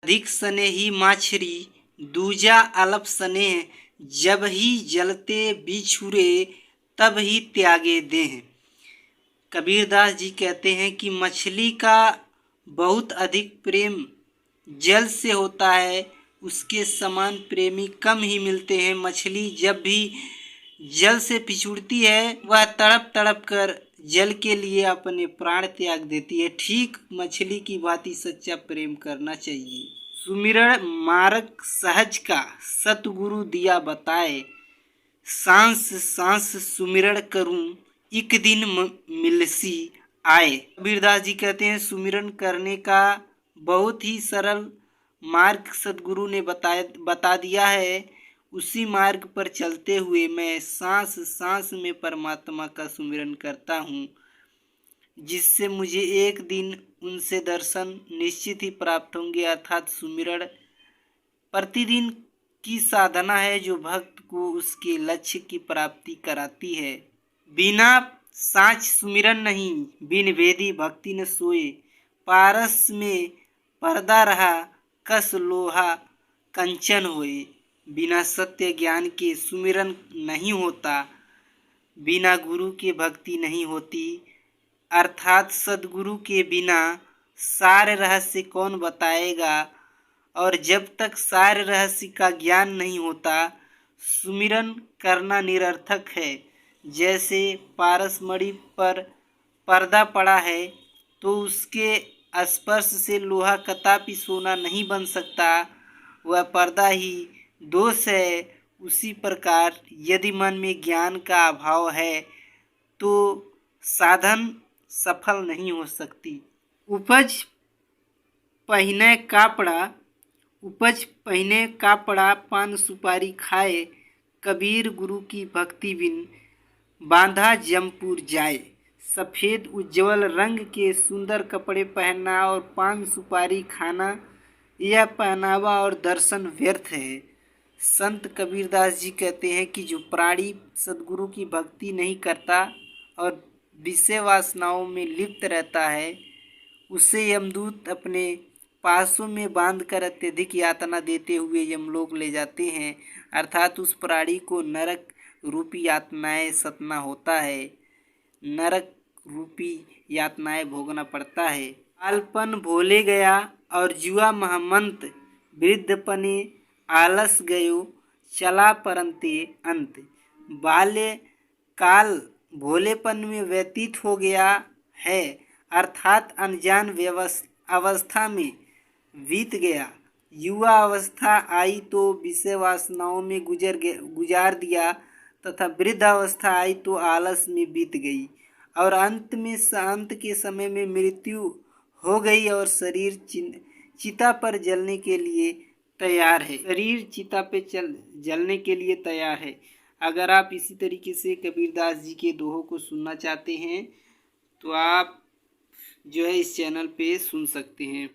अधिक स्नेही माछरी दूजा अल्प स्नेह, जब ही जलते बिछुरे तब ही त्यागे देह। कबीरदास जी कहते हैं कि मछली का बहुत अधिक प्रेम जल से होता है, उसके समान प्रेमी कम ही मिलते हैं। मछली जब भी जल से पिछुड़ती है वह तड़प तड़प कर जल के लिए अपने प्राण त्याग देती है। ठीक मछली की भांति सच्चा प्रेम करना चाहिए। सुमिरन मार्ग सहज का सतगुरु दिया बताए, सांस सांस सुमिरन करूं एक दिन मिलसी आए। कबीरदास जी कहते हैं सुमिरन करने का बहुत ही सरल मार्ग सतगुरु ने बता दिया है। उसी मार्ग पर चलते हुए मैं सांस सांस में परमात्मा का सुमिरन करता हूँ, जिससे मुझे एक दिन उनसे दर्शन निश्चित ही प्राप्त होंगे। अर्थात सुमिरन प्रतिदिन की साधना है जो भक्त को उसके लक्ष्य की प्राप्ति कराती है। बिना साँच सुमिरन नहीं, बिन वेदी भक्ति न सोए। पारस में पर्दा रहा, कस लोहा कंचन होए। बिना सत्य ज्ञान के सुमिरन नहीं होता, बिना गुरु के भक्ति नहीं होती। अर्थात सद्गुरु के बिना सार रहस्य कौन बताएगा, और जब तक सार रहस्य का ज्ञान नहीं होता सुमिरन करना निरर्थक है। जैसे पारसमणि पर पर्दा पड़ा है तो उसके स्पर्श से लोहा कदापि सोना नहीं बन सकता, वह पर्दा ही दोष है। उसी प्रकार यदि मन में ज्ञान का अभाव है तो साधन सफल नहीं हो सकती। उपज पहिने कापड़ा पान सुपारी खाए, कबीर गुरु की भक्ति बिन बांधा जमपुर जाए। सफ़ेद उज्ज्वल रंग के सुंदर कपड़े पहनना और पान सुपारी खाना, यह पहनावा और दर्शन व्यर्थ है। संत कबीरदास जी कहते हैं कि जो प्राणी सद्गुरु की भक्ति नहीं करता और विषय वासनाओं में लिप्त रहता है, उसे यमदूत अपने पासों में बांधकर अत्यधिक यातना देते हुए यमलोक ले जाते हैं। अर्थात उस प्राणी को नरक रूपी यातनाएं सतना होता है, नरक रूपी यातनाएं भोगना पड़ता है। बालपन भोले गया और जुआ महमंत, वृद्धपने आलस गयो चला परंते अंत। बाल्य काल भोलेपन में व्यतीत हो गया है, अर्थात अनजान अवस्था में बीत गया। युवा अवस्था आई तो विषय वासनाओं में गुजार दिया तथा वृद्ध अवस्था आई तो आलस में बीत गई, और अंत के समय में मृत्यु हो गई और शरीर चिता पर जलने के लिए तैयार है। जलने के लिए तैयार है। अगर आप इसी तरीके से कबीरदास जी के दोहों को सुनना चाहते हैं तो आप जो है इस चैनल पे सुन सकते हैं।